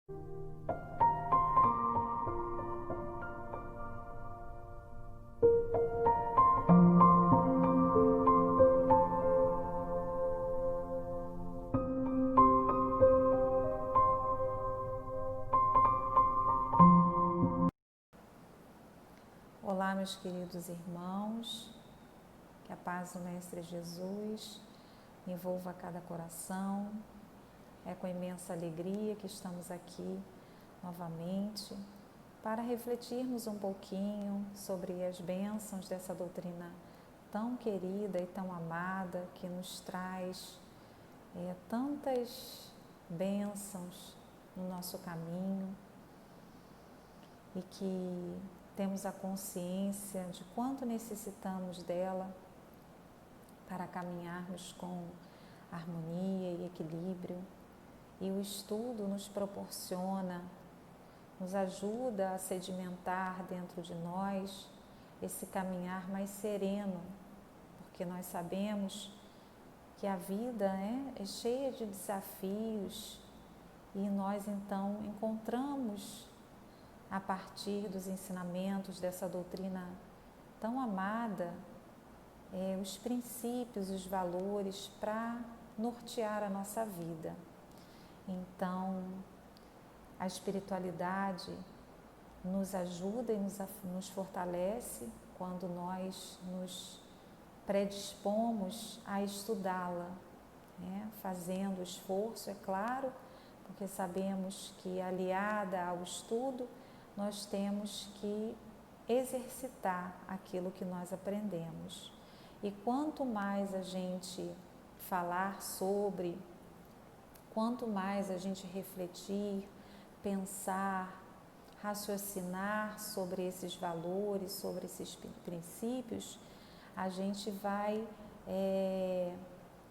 Olá, meus queridos irmãos, que a paz do Mestre Jesus envolva cada coração. É com imensa alegria que estamos aqui novamente para refletirmos um pouquinho sobre as bênçãos dessa doutrina tão querida e tão amada, que nos traz tantas bênçãos no nosso caminho e que temos a consciência de quanto necessitamos dela para caminharmos com harmonia e equilíbrio. E o estudo nos proporciona, nos ajuda a sedimentar dentro de nós esse caminhar mais sereno, porque nós sabemos que a vida é cheia de desafios e nós então encontramos, a partir dos ensinamentos dessa doutrina tão amada, os princípios, os valores para nortear a nossa vida. Então, a espiritualidade nos ajuda e nos fortalece quando nós nos predispomos a estudá-la, fazendo esforço, é claro, porque sabemos que, aliada ao estudo, nós temos que exercitar aquilo que nós aprendemos. E quanto mais a gente falar sobre, quanto mais a gente refletir, pensar, raciocinar sobre esses valores, sobre esses princípios, a gente vai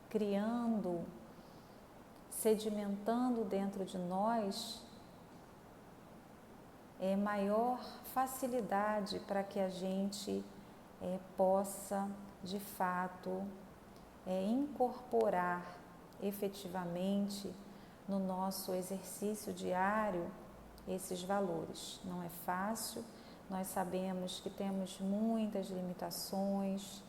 criando, sedimentando dentro de nós maior facilidade para que a gente possa, de fato, incorporar efetivamente no nosso exercício diário esses valores. Não é fácil, nós sabemos que temos muitas limitações,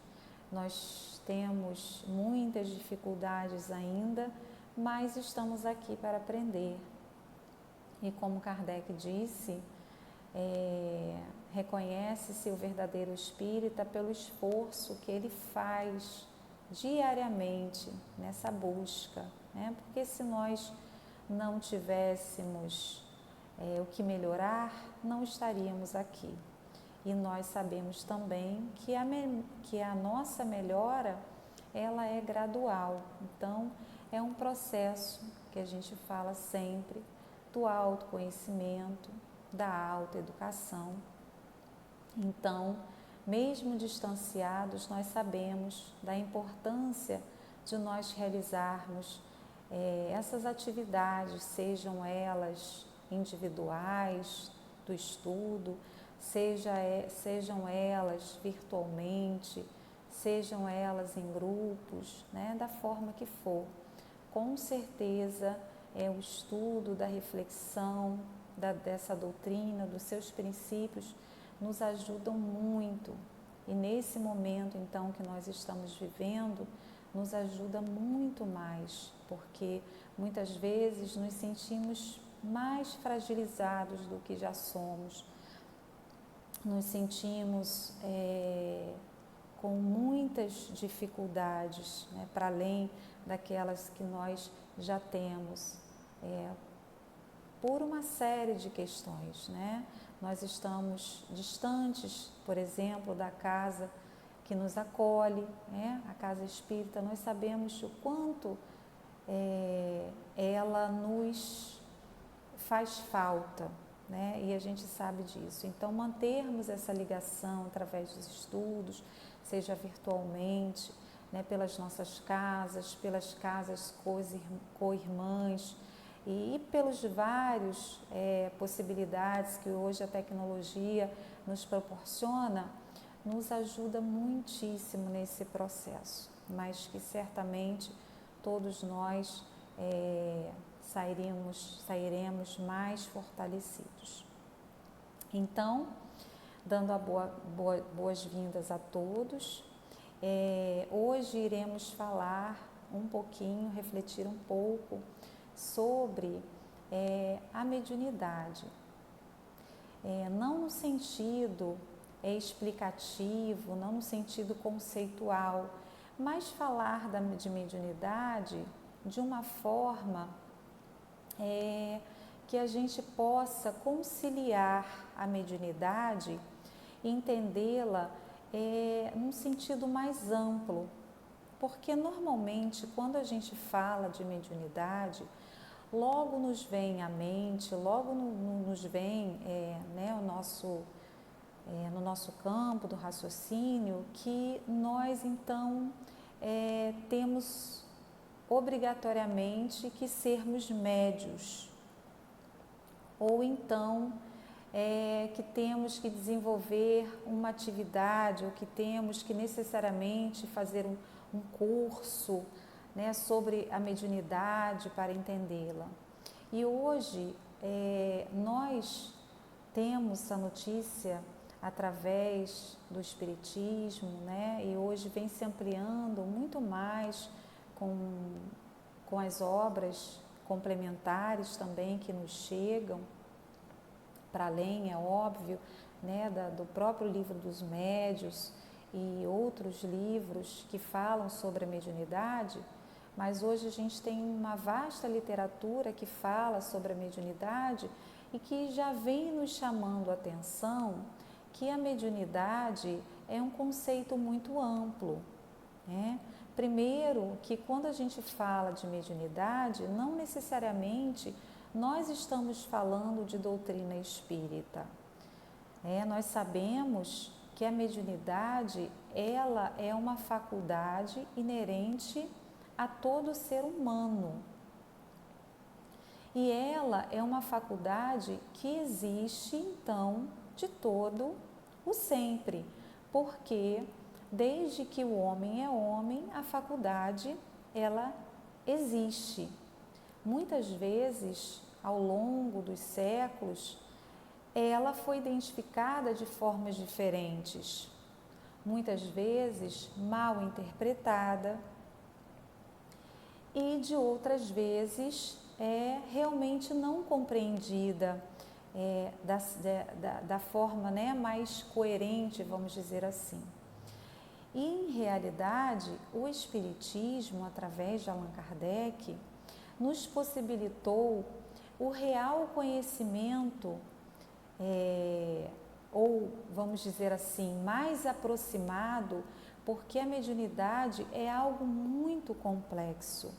nós temos muitas dificuldades ainda, mas estamos aqui para aprender. E como Kardec disse, reconhece-se o verdadeiro espírita pelo esforço que ele faz diariamente nessa busca, porque se nós não tivéssemos o que melhorar, não estaríamos aqui. E nós sabemos também que a nossa melhora, ela é gradual. Então, é um processo que a gente fala sempre do autoconhecimento, da autoeducação. Então, mesmo distanciados, nós sabemos da importância de nós realizarmos essas atividades, sejam elas individuais, do estudo, sejam elas virtualmente, sejam elas em grupos, da forma que for. Com certeza, o estudo da reflexão dessa doutrina, dos seus princípios, nos ajudam muito. E nesse momento, então, que nós estamos vivendo, nos ajuda muito mais, porque muitas vezes nos sentimos mais fragilizados do que já somos, nos sentimos com muitas dificuldades, para além daquelas que nós já temos, por uma série de questões, Nós estamos distantes, por exemplo, da casa que nos acolhe, a casa espírita. Nós sabemos o quanto ela nos faz falta, e a gente sabe disso. Então, mantermos essa ligação através dos estudos, seja virtualmente, pelas nossas casas, pelas casas co-irmãs, e pelos vários possibilidades que hoje a tecnologia nos proporciona, nos ajuda muitíssimo nesse processo, mas que certamente todos nós sairemos mais fortalecidos. Então, dando boas-vindas a todos, hoje iremos falar um pouquinho, refletir um pouco sobre a mediunidade. Não no sentido explicativo, não no sentido conceitual, mas falar de mediunidade de uma forma que a gente possa conciliar a mediunidade e entendê-la num sentido mais amplo, porque normalmente quando a gente fala de mediunidade, logo nos vem à mente, logo nos vem no nosso campo do raciocínio que nós então temos obrigatoriamente que sermos médios, ou então que temos que desenvolver uma atividade, ou que temos que necessariamente fazer um curso, né, sobre a mediunidade para entendê-la. E hoje nós temos a notícia através do Espiritismo, né, e hoje vem se ampliando muito mais com as obras complementares também que nos chegam, para além, é óbvio, né, do próprio livro dos médiuns e outros livros que falam sobre a mediunidade, mas hoje a gente tem uma vasta literatura que fala sobre a mediunidade e que já vem nos chamando a atenção que a mediunidade é um conceito muito amplo, né? Primeiro, que quando a gente fala de mediunidade, não necessariamente nós estamos falando de doutrina espírita. Nós sabemos que a mediunidade, ela é uma faculdade inerente a todo ser humano. E ela é uma faculdade que existe, então, de todo o sempre, porque desde que o homem é homem, a faculdade, ela existe. Muitas vezes, ao longo dos séculos, ela foi identificada de formas diferentes, muitas vezes mal interpretada e de outras vezes realmente não compreendida da forma, né, mais coerente, vamos dizer assim. E, em realidade, o Espiritismo, através de Allan Kardec, nos possibilitou o real conhecimento, ou, vamos dizer assim, mais aproximado, porque a mediunidade é algo muito complexo,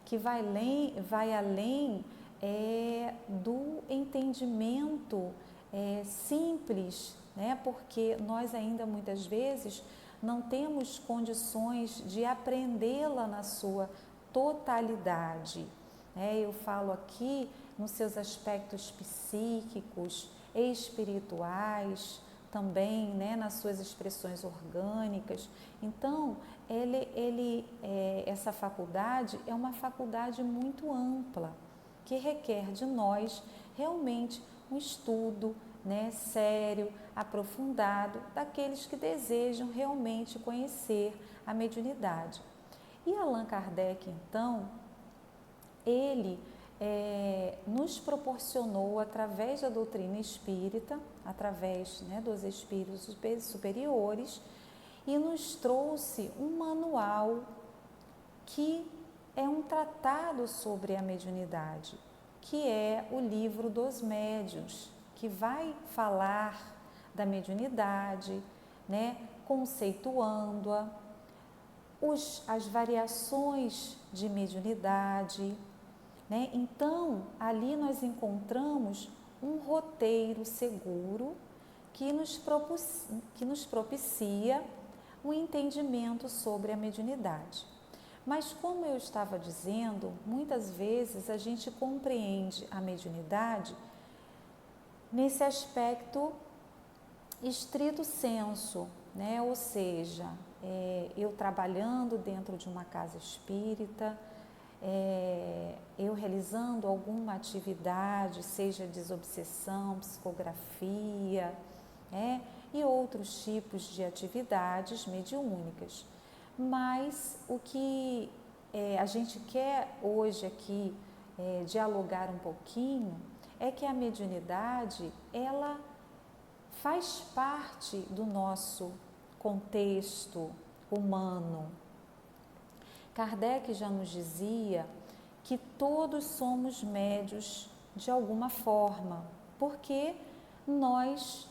que vai além do entendimento simples, né? Porque nós ainda muitas vezes não temos condições de aprendê-la na sua totalidade. Eu falo aqui nos seus aspectos psíquicos, espirituais, também, né, nas suas expressões orgânicas. Então, essa faculdade é uma faculdade muito ampla, que requer de nós realmente um estudo, né, sério, aprofundado, daqueles que desejam realmente conhecer a mediunidade. E Allan Kardec, então, ele nos proporcionou, através da doutrina espírita, através, né, dos espíritos superiores, e nos trouxe um manual que é um tratado sobre a mediunidade, que é o Livro dos Médiuns, que vai falar da mediunidade, né, conceituando-a, as variações de mediunidade, né? Então, ali nós encontramos um roteiro seguro que nos propicia um entendimento sobre a mediunidade. Mas, como eu estava dizendo, muitas vezes a gente compreende a mediunidade nesse aspecto estrito sensu, né? Ou seja, eu trabalhando dentro de uma casa espírita, eu realizando alguma atividade, seja desobsessão, psicografia, e outros tipos de atividades mediúnicas. Mas o que a gente quer hoje aqui dialogar um pouquinho é que a mediunidade, ela faz parte do nosso contexto humano. Kardec já nos dizia que todos somos médios de alguma forma, porque nós,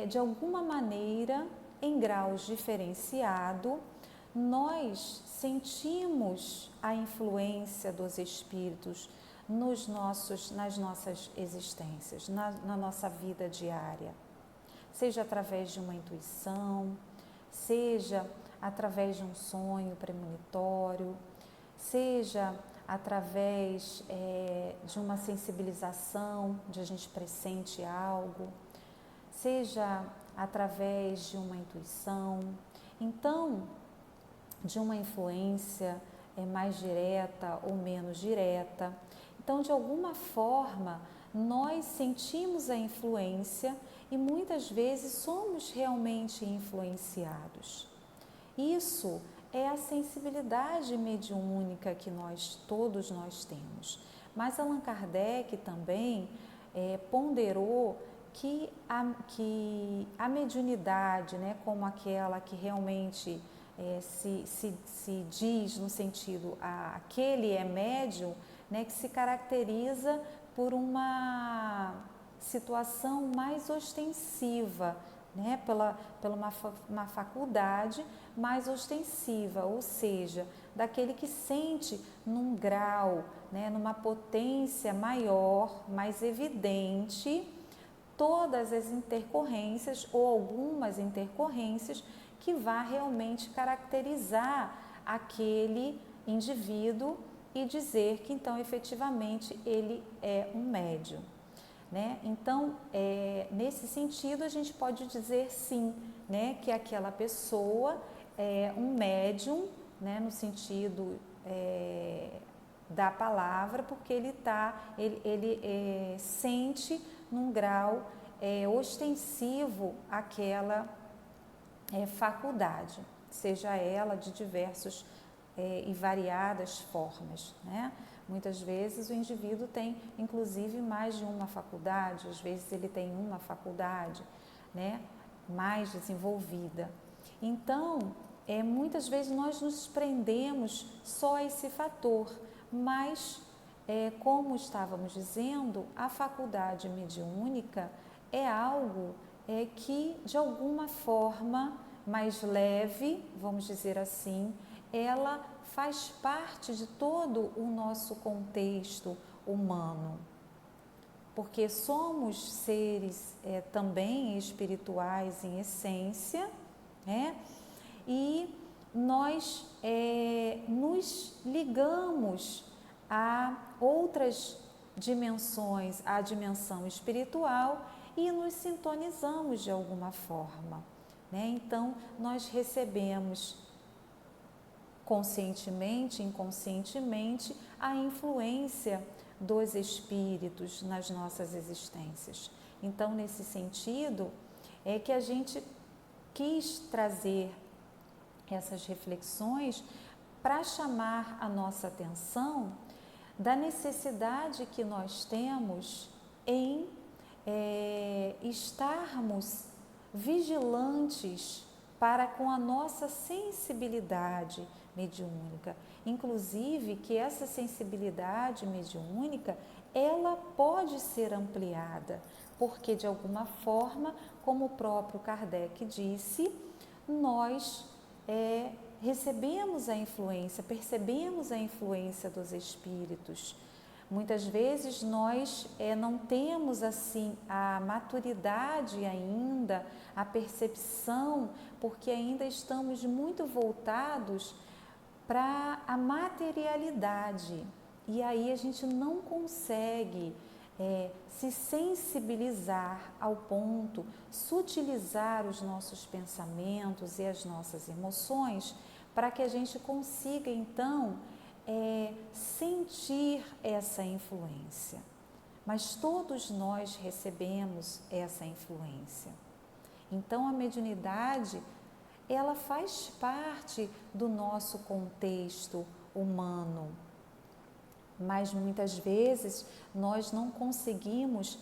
de alguma maneira, em graus diferenciados, nós sentimos a influência dos espíritos nas nossas existências, na nossa vida diária, seja através de uma intuição, seja através de um sonho premonitório, seja através de uma sensibilização, de a gente pressente algo, seja através de uma intuição. Então, de uma influência mais direta ou menos direta. Então, de alguma forma, nós sentimos a influência e muitas vezes somos realmente influenciados. Isso é a sensibilidade mediúnica que todos nós temos. Mas Allan Kardec também ponderou que a mediunidade, como aquela que realmente se diz no sentido, aquele é médium, que se caracteriza por uma situação mais ostensiva, pela uma faculdade mais ostensiva, ou seja, daquele que sente num grau, numa potência maior, mais evidente, todas as intercorrências ou algumas intercorrências que vá realmente caracterizar aquele indivíduo e dizer que então efetivamente ele é um médium. Então, nesse sentido, a gente pode dizer sim, que aquela pessoa é um médium, no sentido da palavra, porque ele sente num grau ostensivo aquela faculdade, seja ela de diversos e variadas formas, Muitas vezes o indivíduo tem, inclusive, mais de uma faculdade, às vezes ele tem uma faculdade, mais desenvolvida. Então, muitas vezes nós nos prendemos só a esse fator, mas, como estávamos dizendo, a faculdade mediúnica é algo que, de alguma forma mais leve, vamos dizer assim, ela faz parte de todo o nosso contexto humano, porque somos seres também espirituais em essência, e nós nos ligamos a outras dimensões, à dimensão espiritual, e nos sintonizamos de alguma forma, Então, nós recebemos conscientemente, inconscientemente, a influência dos espíritos nas nossas existências. Então, nesse sentido, é que a gente quis trazer essas reflexões para chamar a nossa atenção da necessidade que nós temos em estarmos vigilantes para com a nossa sensibilidade mediúnica, inclusive que essa sensibilidade mediúnica, ela pode ser ampliada, porque de alguma forma, como o próprio Kardec disse, nós recebemos a influência, percebemos a influência dos espíritos. Muitas vezes nós não temos assim a maturidade ainda, a percepção, porque ainda estamos muito voltados para a materialidade, e aí a gente não consegue se sensibilizar ao ponto, sutilizar os nossos pensamentos e as nossas emoções, para que a gente consiga então sentir essa influência, mas todos nós recebemos essa influência. Então a mediunidade, ela faz parte do nosso contexto humano, mas muitas vezes nós não conseguimos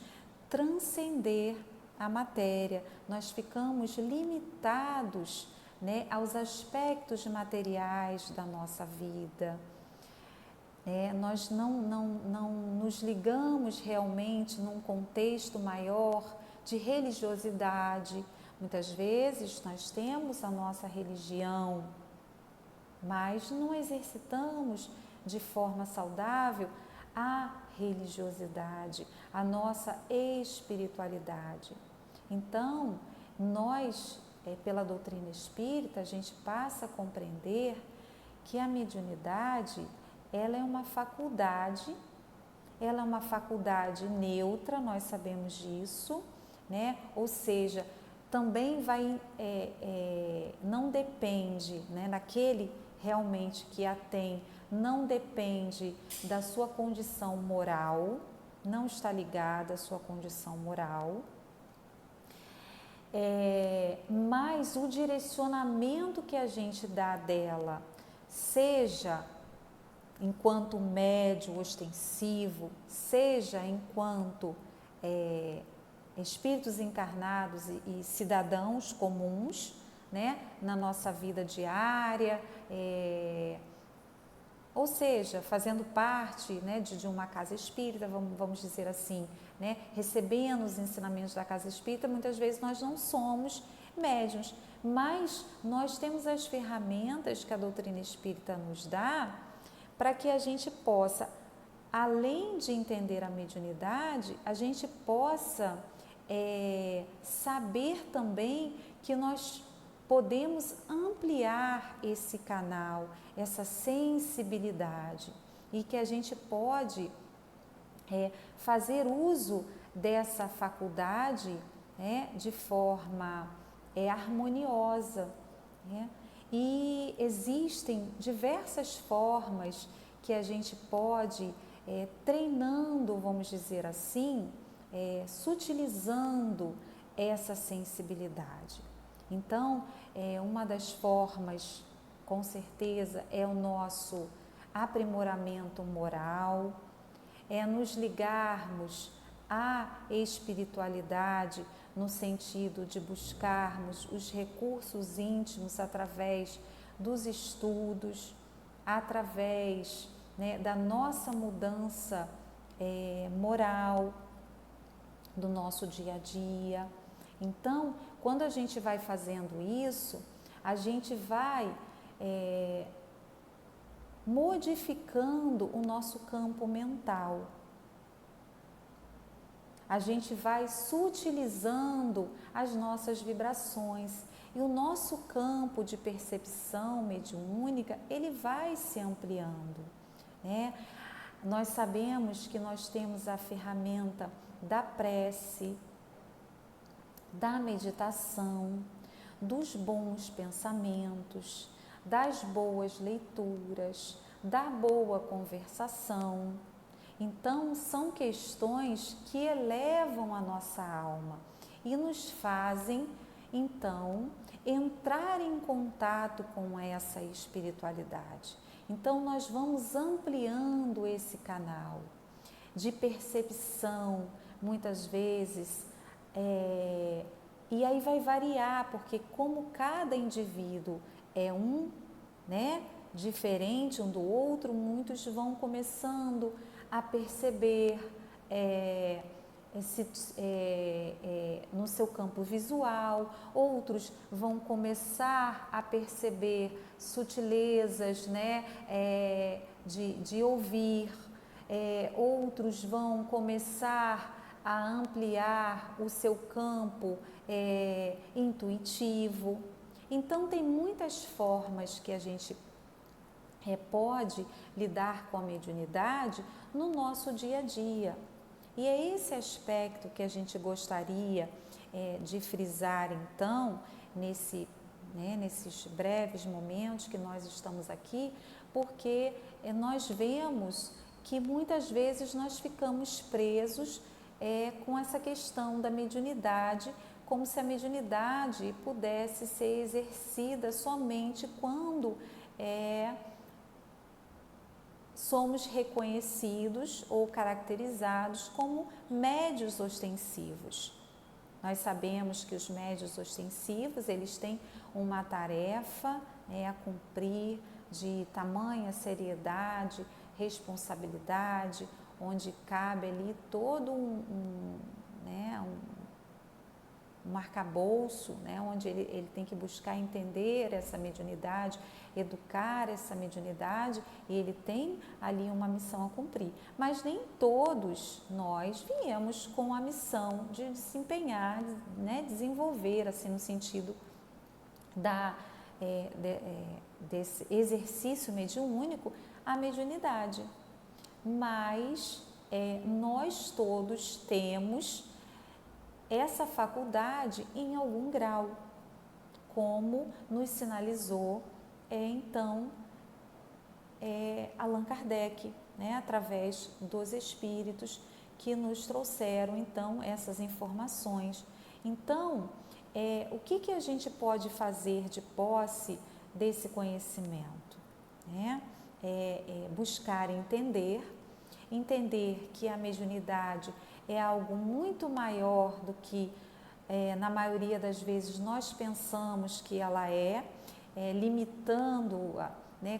transcender a matéria, nós ficamos limitados, né, aos aspectos materiais da nossa vida. Nós não nos ligamos realmente num contexto maior de religiosidade. Muitas vezes nós temos a nossa religião, mas não exercitamos de forma saudável a religiosidade, a nossa espiritualidade. Então, nós, pela doutrina espírita, a gente passa a compreender que a mediunidade, ela é uma faculdade neutra, nós sabemos disso, né? Ou seja, também não depende, né, daquele realmente que a tem, não depende da sua condição moral, não está ligada à sua condição moral, mas o direcionamento que a gente dá dela, seja enquanto médium ostensivo, seja enquanto espíritos encarnados e cidadãos comuns, né, na nossa vida diária, ou seja, fazendo parte, né, de uma casa espírita, vamos dizer assim, né, recebendo os ensinamentos da casa espírita. Muitas vezes nós não somos médiuns, mas nós temos as ferramentas que a doutrina espírita nos dá para que a gente possa, além de entender a mediunidade, a gente possa saber também que nós podemos ampliar esse canal, essa sensibilidade, e que a gente pode fazer uso dessa faculdade, de forma harmoniosa, né? E existem diversas formas que a gente pode, treinando, vamos dizer assim, sutilizando essa sensibilidade. Então, uma das formas, com certeza, é o nosso aprimoramento moral, é nos ligarmos à espiritualidade no sentido de buscarmos os recursos íntimos através dos estudos, através, né, da nossa mudança moral, do nosso dia a dia. Então, quando a gente vai fazendo isso, a gente vai modificando o nosso campo mental. A gente vai sutilizando as nossas vibrações e o nosso campo de percepção mediúnica, ele vai se ampliando, né? Nós sabemos que nós temos a ferramenta da prece, da meditação, dos bons pensamentos, das boas leituras, da boa conversação. Então, são questões que elevam a nossa alma e nos fazem, então, entrar em contato com essa espiritualidade. Então, nós vamos ampliando esse canal de percepção, muitas vezes, e aí vai variar, porque como cada indivíduo é né, diferente um do outro, muitos vão começando a perceber no seu campo visual, outros vão começar a perceber sutilezas, né, de ouvir, outros vão começar a ampliar o seu campo intuitivo. Então, tem muitas formas que a gente pode lidar com a mediunidade no nosso dia a dia. E é esse aspecto que a gente gostaria de frisar, então, nesses breves momentos que nós estamos aqui, porque nós vemos que muitas vezes nós ficamos presos com essa questão da mediunidade, como se a mediunidade pudesse ser exercida somente quando somos reconhecidos ou caracterizados como médiuns ostensivos. Nós sabemos que os médiuns ostensivos, eles têm uma tarefa a cumprir de tamanha seriedade, responsabilidade, onde cabe ali todo um arcabouço, onde ele tem que buscar entender essa mediunidade, educar essa mediunidade, e ele tem ali uma missão a cumprir. Mas nem todos nós viemos com a missão de desempenhar, desenvolver, assim, no sentido desse exercício mediúnico, a mediunidade. Mas nós todos temos essa faculdade em algum grau, como nos sinalizou Allan Kardec, através dos espíritos que nos trouxeram então essas informações. Então, o que a gente pode fazer de posse desse conhecimento? Buscar entender que a mediunidade é algo muito maior do que, na maioria das vezes, nós pensamos que ela limitando-a,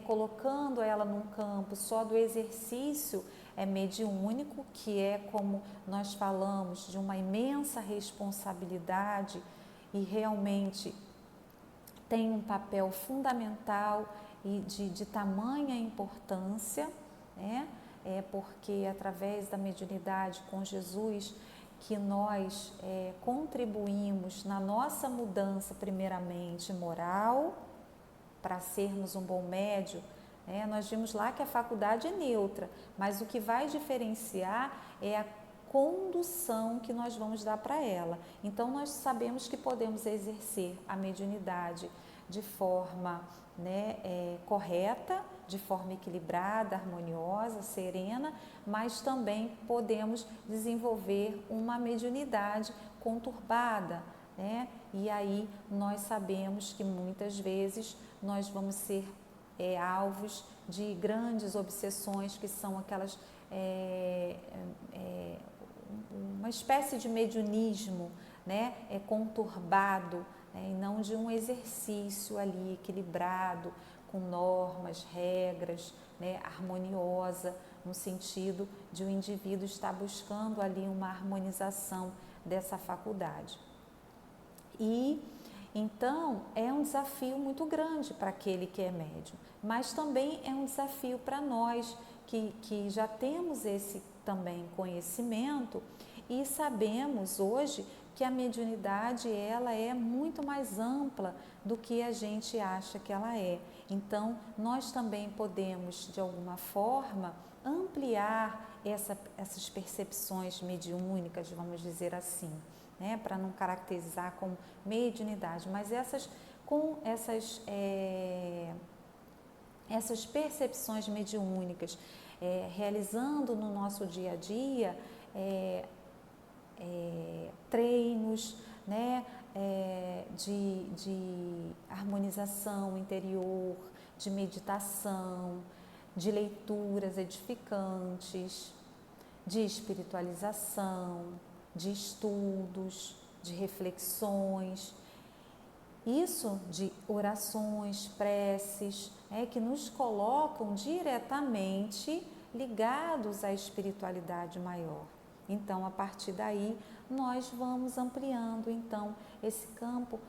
colocando ela num campo só do exercício mediúnico, que é, como nós falamos, de uma imensa responsabilidade e realmente tem um papel fundamental e de tamanha importância, porque através da mediunidade com Jesus que nós contribuímos na nossa mudança, primeiramente moral, para sermos um bom médium. Nós vimos lá que a faculdade é neutra, mas o que vai diferenciar é a condução que nós vamos dar para ela. Então, nós sabemos que podemos exercer a mediunidade de forma correta, de forma equilibrada, harmoniosa, serena, mas também podemos desenvolver uma mediunidade conturbada, E aí nós sabemos que muitas vezes nós vamos ser alvos de grandes obsessões, que são aquelas uma espécie de mediunismo, conturbado, e não de um exercício ali equilibrado, com normas, regras, harmoniosa, no sentido de o indivíduo estar buscando ali uma harmonização dessa faculdade. E então é um desafio muito grande para aquele que é médium, mas também é um desafio para nós que já temos esse também conhecimento e sabemos hoje que a mediunidade ela é muito mais ampla do que a gente acha que ela é. Então, nós também podemos, de alguma forma, ampliar essas percepções mediúnicas, vamos dizer assim, para não caracterizar como mediunidade, mas essas percepções mediúnicas, realizando no nosso dia a dia treinos, de harmonização interior, de meditação, de leituras edificantes, de espiritualização, de estudos, de reflexões, isso de orações, preces, que nos colocam diretamente ligados à espiritualidade maior. Então, a partir daí, nós vamos ampliando, então, esse campo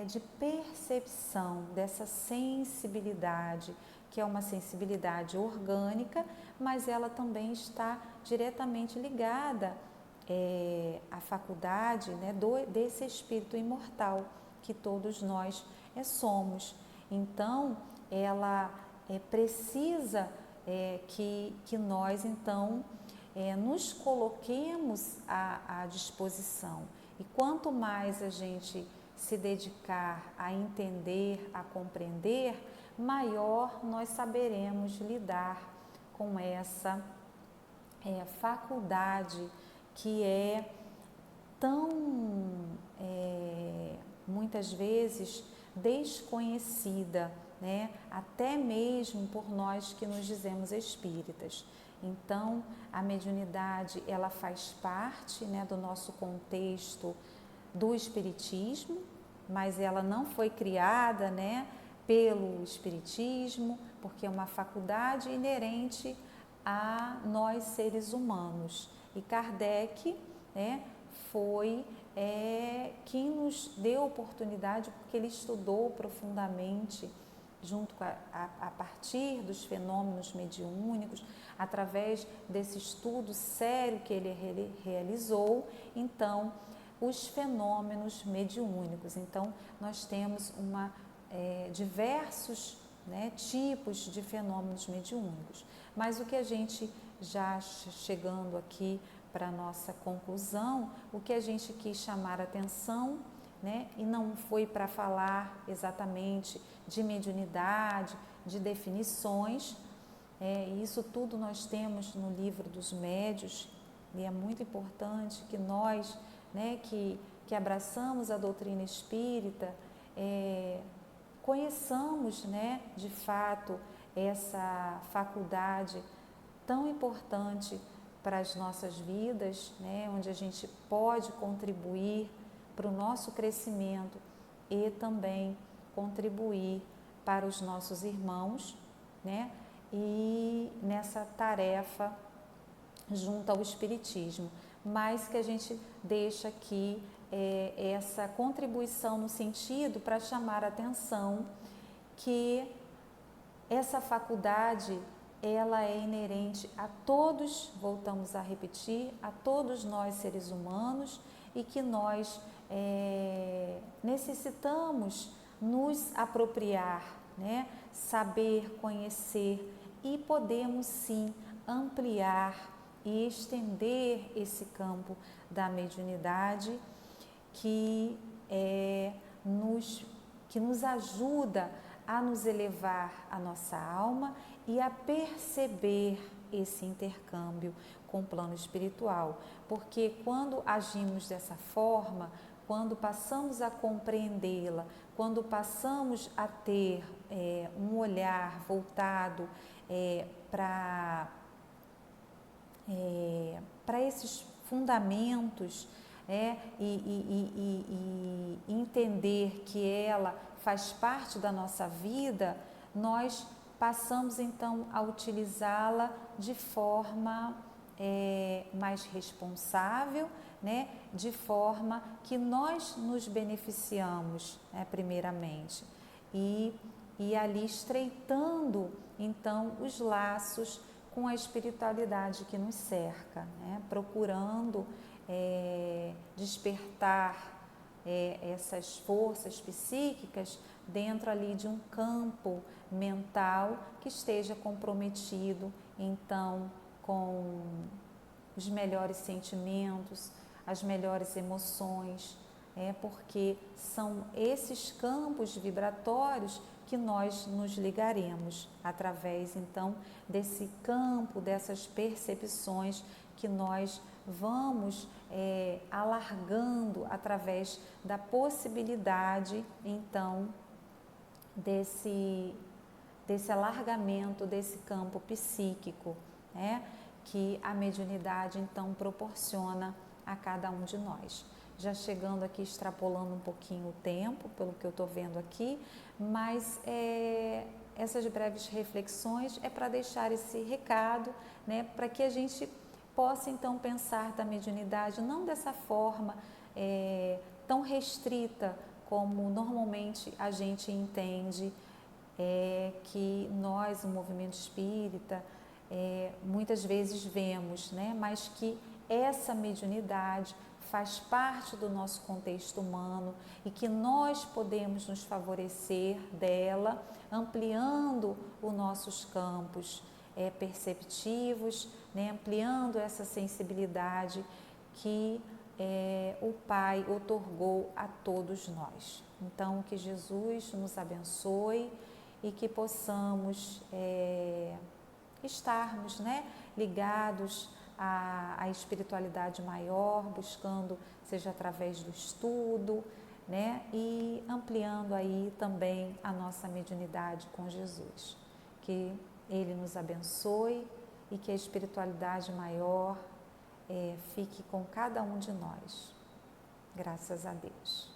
de percepção dessa sensibilidade, que é uma sensibilidade orgânica, mas ela também está diretamente ligada à faculdade desse espírito imortal que todos nós somos. Então, ela precisa que nós, então, nos coloquemos à disposição. E quanto mais a gente se dedicar a entender, a compreender, maior nós saberemos lidar com essa faculdade que é tão, muitas vezes, desconhecida, né? Até mesmo por nós que nos dizemos espíritas. Então, a mediunidade, ela faz parte, né, do nosso contexto do espiritismo, mas ela não foi criada, né, pelo espiritismo, porque é uma faculdade inerente a nós seres humanos. E Kardec, né, foi quem nos deu oportunidade, porque ele estudou profundamente junto com a partir dos fenômenos mediúnicos, através desse estudo sério que ele realizou, então, os fenômenos mediúnicos. Então, nós temos diversos, né, tipos de fenômenos mediúnicos. Mas o que a gente, já chegando aqui para a nossa conclusão, o que a gente quis chamar a atenção, né, e não foi para falar exatamente de mediunidade, de definições, isso tudo nós temos no livro dos médios, e é muito importante que nós, né, que abraçamos a doutrina espírita, conheçamos, né, de fato essa faculdade tão importante para as nossas vidas, né, onde a gente pode contribuir para o nosso crescimento e também contribuir para os nossos irmãos, né, e nessa tarefa junto ao Espiritismo, mas que a gente deixa aqui essa contribuição no sentido para chamar a atenção que essa faculdade, ela é inerente a todos, voltamos a repetir, a todos nós seres humanos, e que nós necessitamos nos apropriar, né? Saber, conhecer, e podemos sim ampliar e estender esse campo da mediunidade que nos ajuda a nos elevar a nossa alma e a perceber esse intercâmbio com o plano espiritual, porque quando agimos dessa forma, quando passamos a compreendê-la, quando passamos a ter um olhar voltado para esses fundamentos, e entender que ela faz parte da nossa vida, nós passamos então a utilizá-la de forma mais responsável, né? De forma que nós nos beneficiamos, né? Primeiramente, e ali estreitando então os laços com a espiritualidade que nos cerca, né? Procurando despertar essas forças psíquicas dentro ali de um campo mental que esteja comprometido então com os melhores sentimentos, as melhores emoções, porque são esses campos vibratórios que nós nos ligaremos através então desse campo, dessas percepções que nós vamos alargando através da possibilidade então desse alargamento desse campo psíquico, né, que a mediunidade então proporciona a cada um de nós. Já chegando aqui, extrapolando um pouquinho o tempo, pelo que eu estou vendo aqui, mas essas breves reflexões é para deixar esse recado, né, para que a gente possa então pensar da mediunidade não dessa forma tão restrita como normalmente a gente entende que nós, o movimento espírita, muitas vezes vemos, né, mas que essa mediunidade faz parte do nosso contexto humano e que nós podemos nos favorecer dela, ampliando os nossos campos perceptivos, né, ampliando essa sensibilidade que o Pai otorgou a todos nós. Então, que Jesus nos abençoe e que possamos estarmos, né, ligados à espiritualidade maior, buscando, seja através do estudo, né, e ampliando aí também a nossa mediunidade com Jesus. Que Ele nos abençoe e que a espiritualidade maior fique com cada um de nós. Graças a Deus.